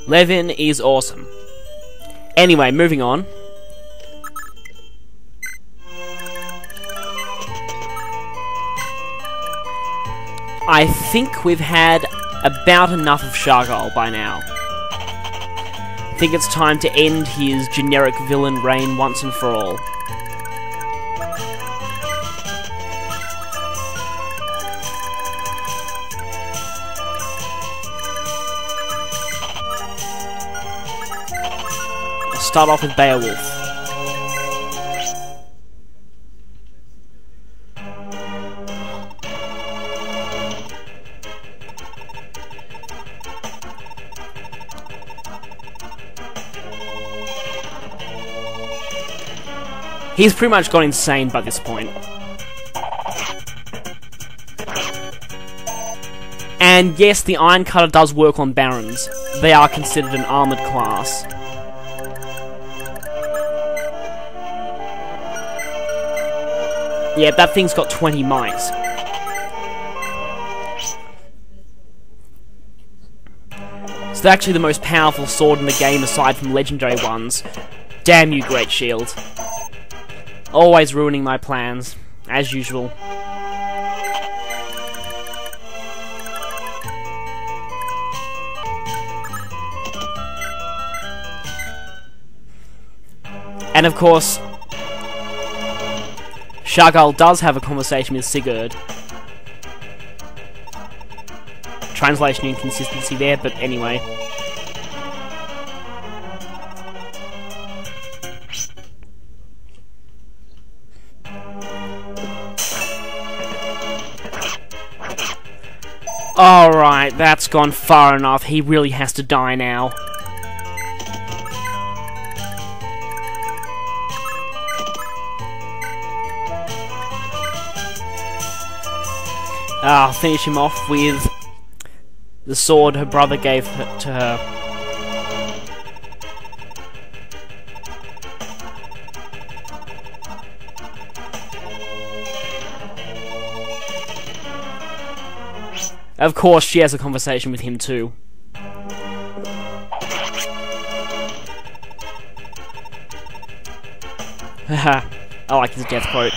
Levin is awesome. Anyway, moving on. I think we've had about enough of Shagall by now. I think it's time to end his generic villain reign once and for all. I'll start off with Beowulf. He's pretty much gone insane by this point. And yes, the Iron Cutter does work on Barons. They are considered an armoured class. Yeah, that thing's got 20 might. It's actually the most powerful sword in the game aside from legendary ones. Damn you, Great Shield. Always ruining my plans, as usual. And of course, Shagall does have a conversation with Sigurd. Translation inconsistency there, but anyway. Alright, that's gone far enough. He really has to die now. I'll finish him off with the sword her brother gave to her. Of course, she has a conversation with him too. Haha, I like his death quote.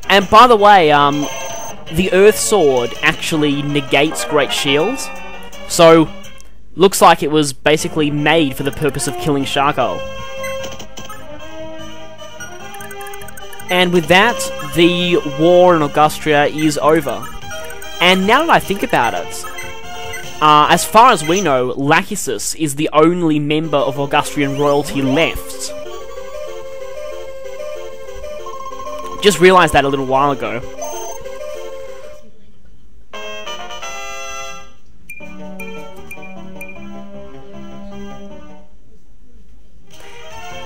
And by the way, the Earth Sword actually negates Great Shields, so looks like it was basically made for the purpose of killing Shagall. And with that, the war in Augustria is over. And now that I think about it, as far as we know, Lachesis is the only member of Augustrian royalty left. Just realised that a little while ago.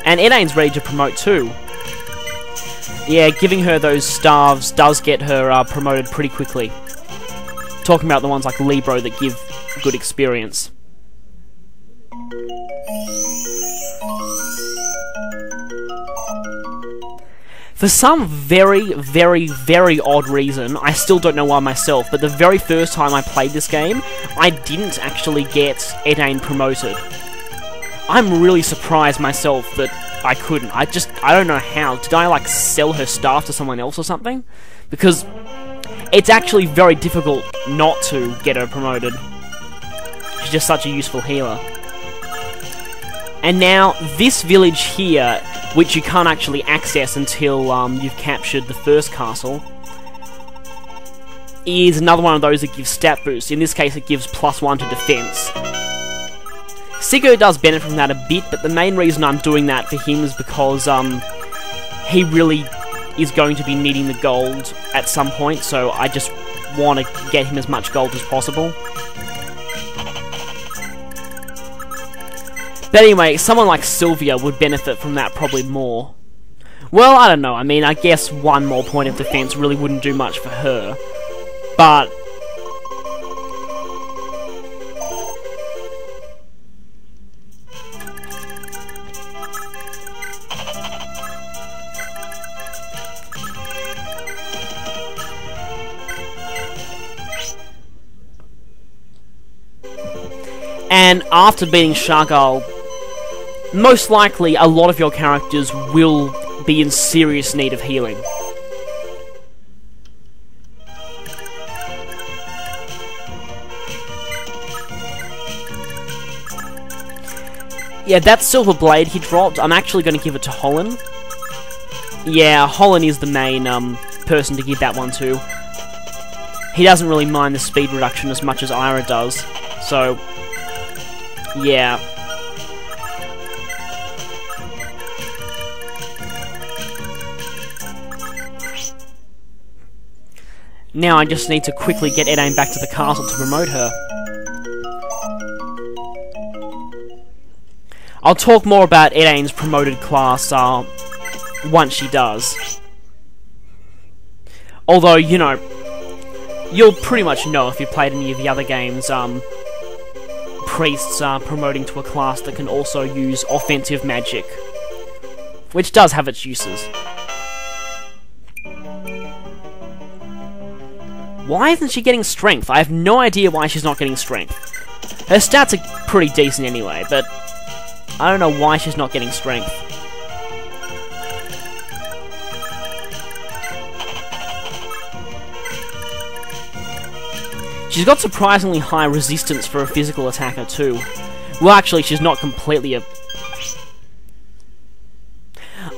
And Edain's ready to promote too. Yeah, giving her those staves does get her promoted pretty quickly. Talking about the ones like Libro that give good experience. For some very, very, very odd reason, I still don't know why myself, but the very first time I played this game, I didn't actually get Edain promoted. I'm really surprised myself that I couldn't. I don't know how. Did I, like, sell her staff to someone else or something? Because it's actually very difficult not to get her promoted. She's just such a useful healer. And now, this village here, which you can't actually access until you've captured the first castle, is another one of those that gives stat boosts. In this case, it gives +1 to defense. Sigurd does benefit from that a bit, but the main reason I'm doing that for him is because he really is going to be needing the gold at some point, so I just want to get him as much gold as possible. But anyway, someone like Silvail would benefit from that probably more. Well, I don't know, I mean, I guess one more point of defense really wouldn't do much for her, but And after beating Shagall, most likely a lot of your characters will be in serious need of healing. Yeah, that silver blade he dropped, I'm actually going to give it to Holland. Yeah, Holland is the main person to give that one to. He doesn't really mind the speed reduction as much as Ira does, so yeah. Now I just need to quickly get Edain back to the castle to promote her. I'll talk more about Edain's promoted class once she does. Although, you know, you'll pretty much know if you've played any of the other games, priests are promoting to a class that can also use offensive magic, which does have its uses. Why isn't she getting strength? I have no idea why she's not getting strength. Her stats are pretty decent anyway, but I don't know why she's not getting strength. She's got surprisingly high resistance for a physical attacker too. Well, actually, she's not completely a...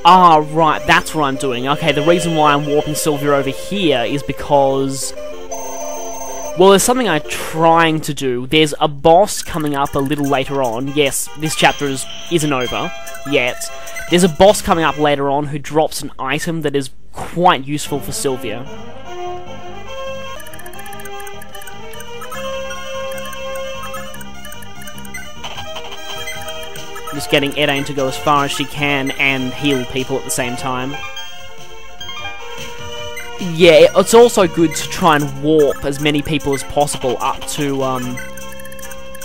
Ah, right, that's what I'm doing. Okay, the reason why I'm warping Silvia over here is because... well, there's something I'm trying to do. There's a boss coming up a little later on. Yes, this chapter isn't over yet. There's a boss coming up later on who drops an item that is quite useful for Silvia. Just getting Edain to go as far as she can and heal people at the same time. Yeah, it's also good to try and warp as many people as possible up to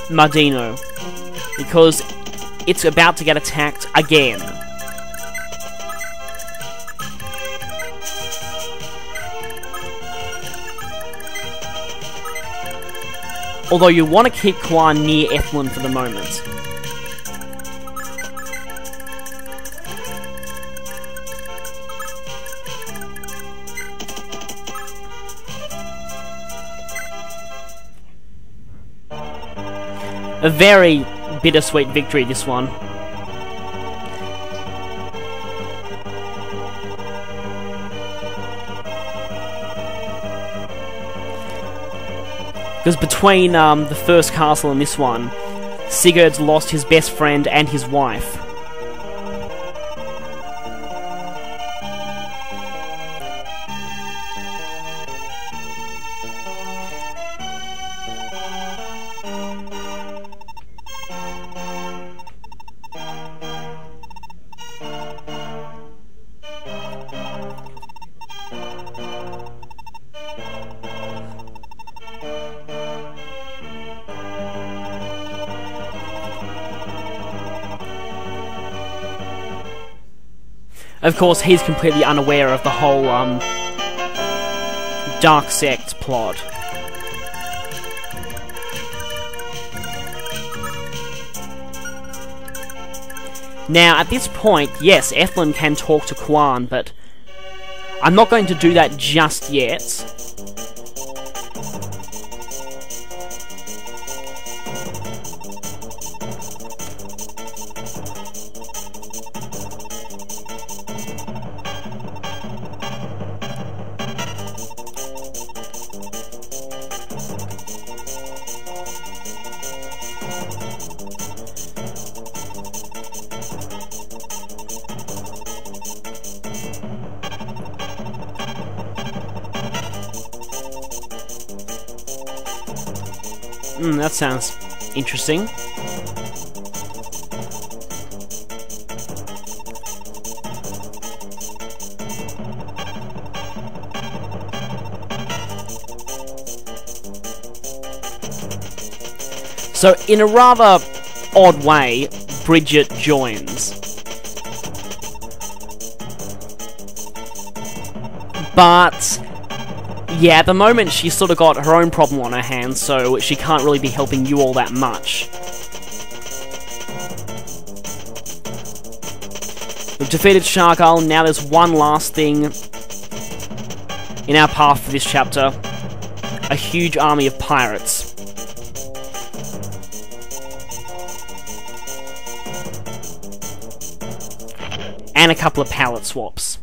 Mardino, because it's about to get attacked again. Although you want to keep Kwan near Ethlin for the moment. A very bittersweet victory, this one. Because between the first castle and this one, Sigurd's lost his best friend and his wife. Of course, he's completely unaware of the whole, Dark Sect plot. Now, at this point, yes, Ethlin can talk to Kwan, but I'm not going to do that just yet. That sounds interesting. So, in a rather odd way, Brigid joins. But yeah, at the moment she's sort of got her own problem on her hands, so she can't really be helping you all that much. We've defeated Shagall. Now there's one last thing in our path for this chapter. A huge army of pirates. And a couple of palette swaps.